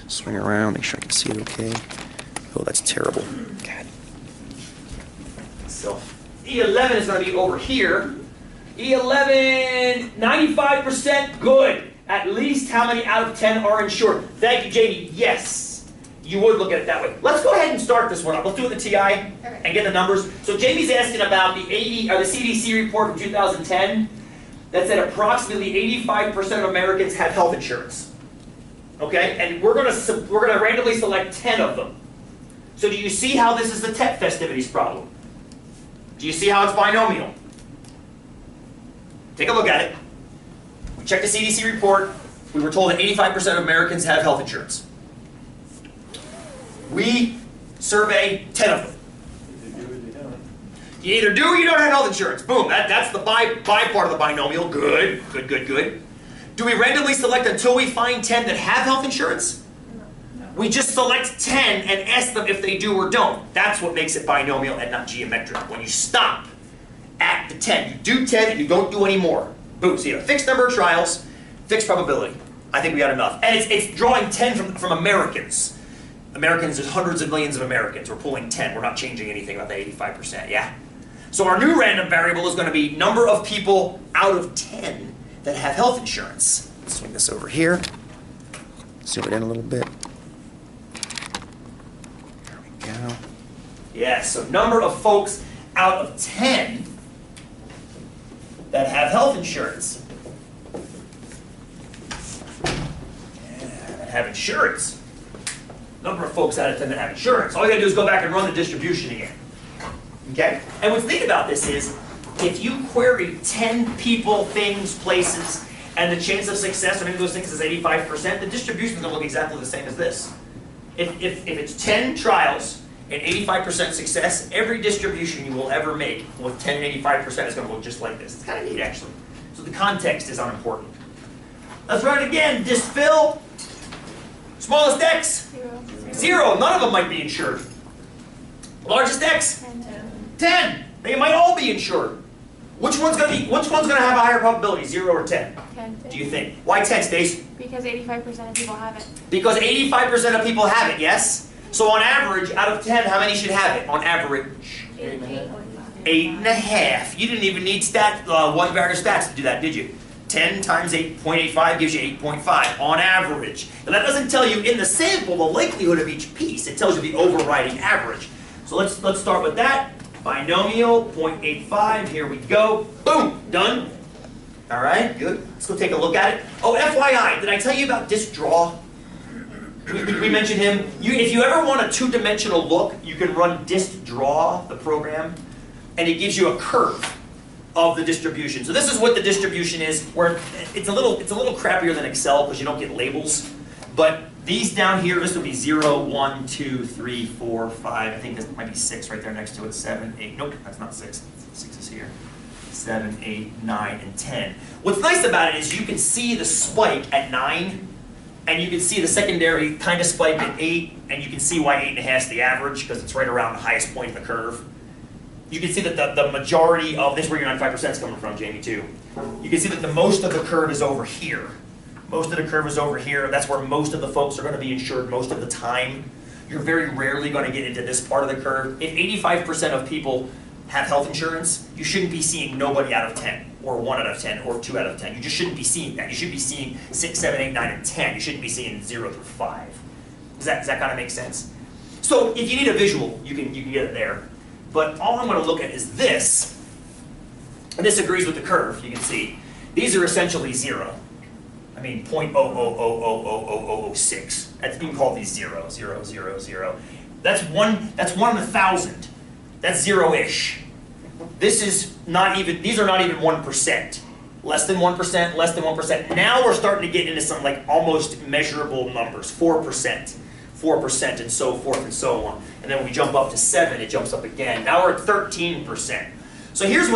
Swing around, make sure I can see it okay. Oh, that's terrible. God. So E11 is going to be over here. E11, 95% good. At least how many out of 10 are insured? Thank you, Jamie. Yes, you would look at it that way. Let's go ahead and start this one up. Let's do it in the TI and get the numbers. So Jamie's asking about the CDC report from 2010 that said approximately 85% of Americans have health insurance. Okay, and we're gonna randomly select 10 of them. So do you see how this is the TEP festivities problem? Do you see how it's binomial? Take a look at it. We checked the CDC report. We were told that 85% of Americans have health insurance. We survey 10 of them. You either do or you don't have health insurance. Boom, that's the by part of the binomial. Good, good, good, good. Do we randomly select until we find 10 that have health insurance? No. We just select 10 and ask them if they do or don't. That's what makes it binomial and not geometric. When you stop at the 10, you do 10 and you don't do any more. Boom, so you have a fixed number of trials, fixed probability. I think we got enough. And it's drawing 10 from Americans. Americans, there's hundreds of millions of Americans. We're pulling 10. We're not changing anything about the 85%, yeah? So our new random variable is going to be number of people out of 10 that have health insurance. Let's swing this over here. Zoom it in a little bit. There we go. Yes, so number of folks out of 10 that have health insurance. Yeah, that have insurance. Number of folks out of 10 that have insurance. All you gotta do is go back and run the distribution again. Okay? And what's neat about this is, if you query 10 people, things, places, and the chance of success on any of those things is 85%, the distribution is going to look exactly the same as this. If it's 10 trials and 85% success, every distribution you will ever make with 10 and 85% is going to look just like this. It's kind of neat, actually. So the context is unimportant. Let's run it again. Dist fill. Smallest X? 0. None of them might be insured. Largest X? 10. They might all be insured. Which one's gonna have a higher probability, 0 or 10? 10. Do you think? Why 10, Stace? Because 85% of people have it. Because 85% of people have it, yes? So on average, out of 10, how many should have it? On average? 8.5. You didn't even need one variable stats to do that, did you? 10 times 8.85 gives you 8.5 on average. And that doesn't tell you in the sample the likelihood of each piece. It tells you the overriding average. So let's start with that. Binomial, 0.85, here we go. Boom, done. All right, good. Let's go take a look at it. Oh, FYI, did I tell you about disk draw? We mentioned him. If you ever want a two-dimensional look, you can run disk draw, the program, and it gives you a curve of the distribution. So this is what the distribution is, where it's a little crappier than Excel because you don't get labels. But these down here, this would be 0, 1, 2, 3, 4, 5. I think this might be 6 right there next to it. 7, 8. Nope, that's not 6. 6 is here. 7, 8, 9, and 10. What's nice about it is you can see the spike at 9, and you can see the secondary kind of spike at 8, and you can see why 8.5 is the average because it's right around the highest point in the curve. You can see that the majority of this is where your 95% is coming from, Jamie, too. You can see that the most of the curve is over here. Most of the curve is over here. That's where most of the folks are going to be insured most of the time. You're very rarely going to get into this part of the curve. If 85% of people have health insurance, you shouldn't be seeing nobody out of 10, or 1 out of 10, or 2 out of 10. You just shouldn't be seeing that. You should be seeing 6, 7, 8, 9, and 10. You shouldn't be seeing 0 through 5. Does that kind of make sense? So if you need a visual, you can get it there. But all I'm going to look at is this. And this agrees with the curve, you can see. These are essentially 0. I mean, 0.0000006. You can call these 0, 0, 0, 0. That's one in 1,000. That's 0-ish. This is not even, these are not even 1%. Less than 1%, less than 1%. Now we're starting to get into some like almost measurable numbers. 4%, 4%, and so forth and so on. And then when we jump up to 7, it jumps up again. Now we're at 13%. So here's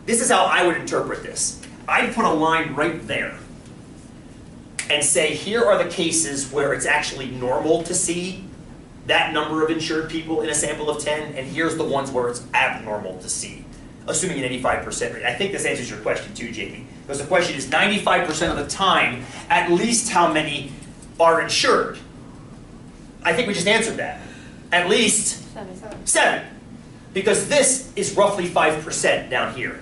this is how I would interpret this. I'd put a line right there and say, here are the cases where it's actually normal to see that number of insured people in a sample of 10, and here's the ones where it's abnormal to see, assuming an 85% rate. I think this answers your question too, Jamie, because the question is 95% of the time, at least how many are insured? I think we just answered that. At least 7. 7. Because this is roughly 5% down here.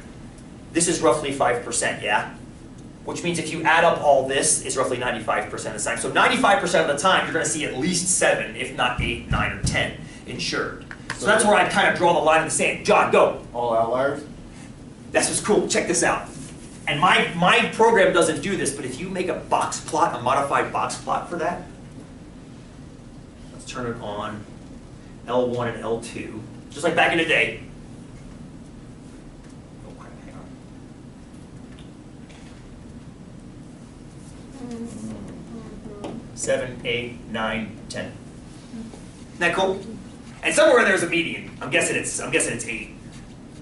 This is roughly 5%, yeah? Which means if you add up all this, it's roughly 95% of the time. So 95% of the time, you're going to see at least 7, if not 8, 9, or 10 insured. So that's where I kind of draw the line in the sand. John, go. All outliers? That's what's cool. Check this out. And my program doesn't do this, but if you make a box plot, a modified box plot for that, let's turn it on, L1 and L2, just like back in the day. Oh, hang on. 7, 8, 9, 10. Isn't that cool? And somewhere in there's a median. I'm guessing it's 8.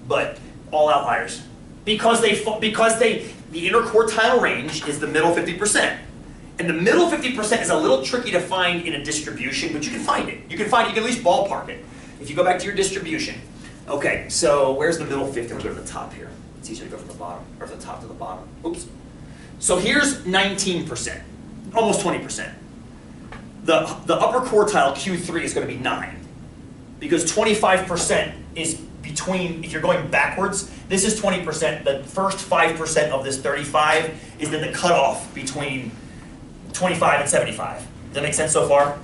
But all outliers. Because the interquartile range is the middle 50%. And the middle 50% is a little tricky to find in a distribution, but you can find it. You can at least ballpark it. If you go back to your distribution. Okay, so where's the middle 50? I'm gonna go to the top here. It's easier to go from the bottom, or from the top to the bottom. Oops. So here's 19%, almost 20%. The upper quartile, Q3, is gonna be 9. Because 25% is between, if you're going backwards, this is 20%, the first 5% of this 35 is then the cutoff between 25 and 75. Does that make sense so far?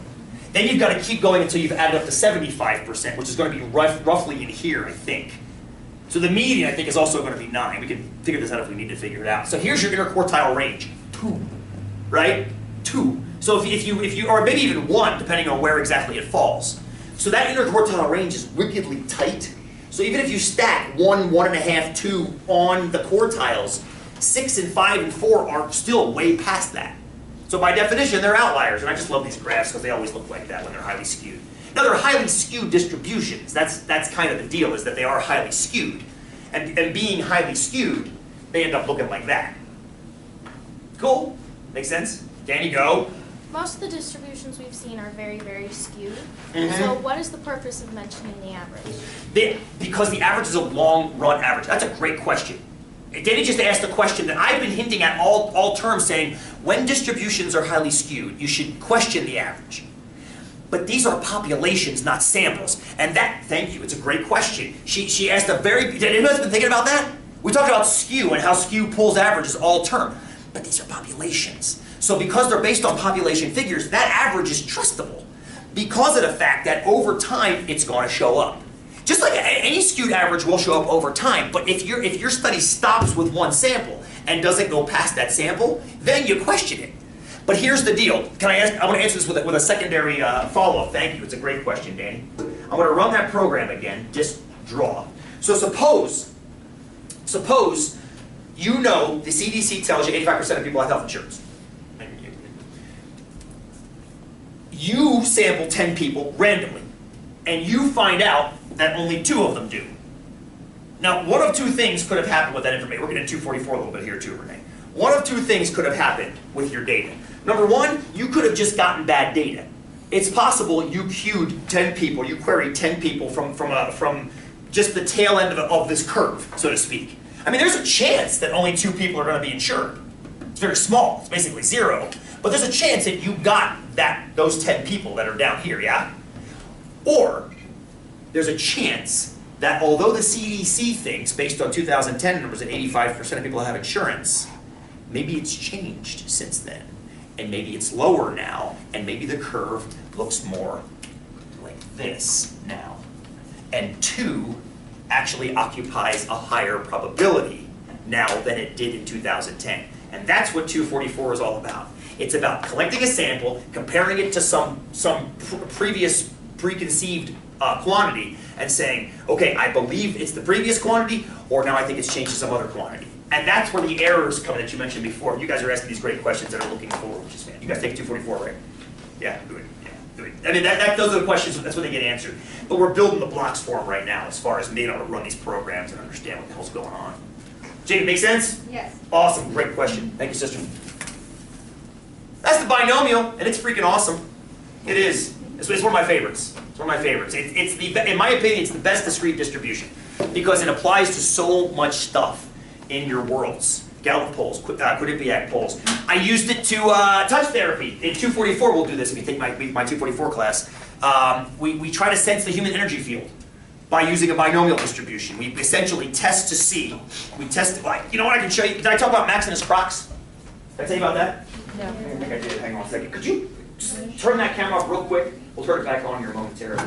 Then you've got to keep going until you've added up to 75%, which is going to be roughly in here, I think. So the median, I think, is also going to be 9. We can figure this out if we need to figure it out. So here's your interquartile range, 2, right? 2. So if you, or maybe even 1, depending on where exactly it falls. So that interquartile range is wickedly tight. So even if you stack 1, 1.5, 2 on the quartiles, 6 and 5 and 4 are still way past that. So by definition, they're outliers. And I just love these graphs because they always look like that when they're highly skewed. Now, they're highly skewed distributions. That's kind of the deal, is that they are highly skewed. And being highly skewed, they end up looking like that. Cool? Makes sense? Danny, go. Most of the distributions we've seen are very, very skewed. Mm-hmm. So what is the purpose of mentioning the average? Because the average is a long run average. That's a great question. Danny just asked a question that I've been hinting at all terms, saying when distributions are highly skewed, you should question the average. But these are populations, not samples. And that, thank you, it's a great question. She asked a very, did anyone else been thinking about that? We talked about skew and how skew pulls averages all term. But these are populations. So because they're based on population figures, that average is trustable. Because of the fact that over time, it's going to show up. Just like any skewed average will show up over time, but if your study stops with one sample and doesn't go past that sample, then you question it. But here's the deal. I want to answer this with a secondary follow-up. Thank you. It's a great question, Danny. I'm going to run that program again. Just draw. So suppose you know the CDC tells you 85% of people have health insurance. You sample 10 people randomly, and you find out that only 2 of them do. Now, one of 2 things could have happened with that information. We're getting 244 a little bit here too, Renee. One of 2 things could have happened with your data. Number 1, you could have just gotten bad data. It's possible you queued 10 people, you queried 10 people from just the tail end of this curve, so to speak. I mean, there's a chance that only 2 people are going to be insured. It's very small. It's basically 0. But there's a chance that you got those 10 people that are down here, yeah? Or there's a chance that although the CDC thinks, based on 2010 numbers, that 85% of people have insurance, maybe it's changed since then. And maybe it's lower now, and maybe the curve looks more like this now. And 2 actually occupies a higher probability now than it did in 2010. And that's what 244 is all about. It's about collecting a sample, comparing it to some previous preconceived quantity, and saying, okay, I believe it's the previous quantity, or now I think it's changed to some other quantity. And that's where the errors come that you mentioned before. You guys are asking these great questions that are looking forward, which is fantastic. You guys take 244, right? Yeah, good. Yeah, good. I mean, those are the questions, that's when they get answered. But we're building the blocks for them right now as far as being able to run these programs and understand what the hell's going on. Jake, make sense? Yes. Awesome, great question. Thank you, sister. That's the binomial, and it's freaking awesome. It is. It's one of my favorites. It's one of my favorites. In my opinion, it's the best discrete distribution because it applies to so much stuff in your worlds. Gallup polls, Quinnipiac polls. I used it to touch therapy. In 244, we'll do this if you take my 244 class. We try to sense the human energy field by using a binomial distribution. We essentially test to see. We test, like, you know what I can show you? Did I talk about Maximus Crox? Did I tell you about that? No. I think I did. Hang on a second. Could you just turn that camera off real quick? We'll turn it back on here momentarily.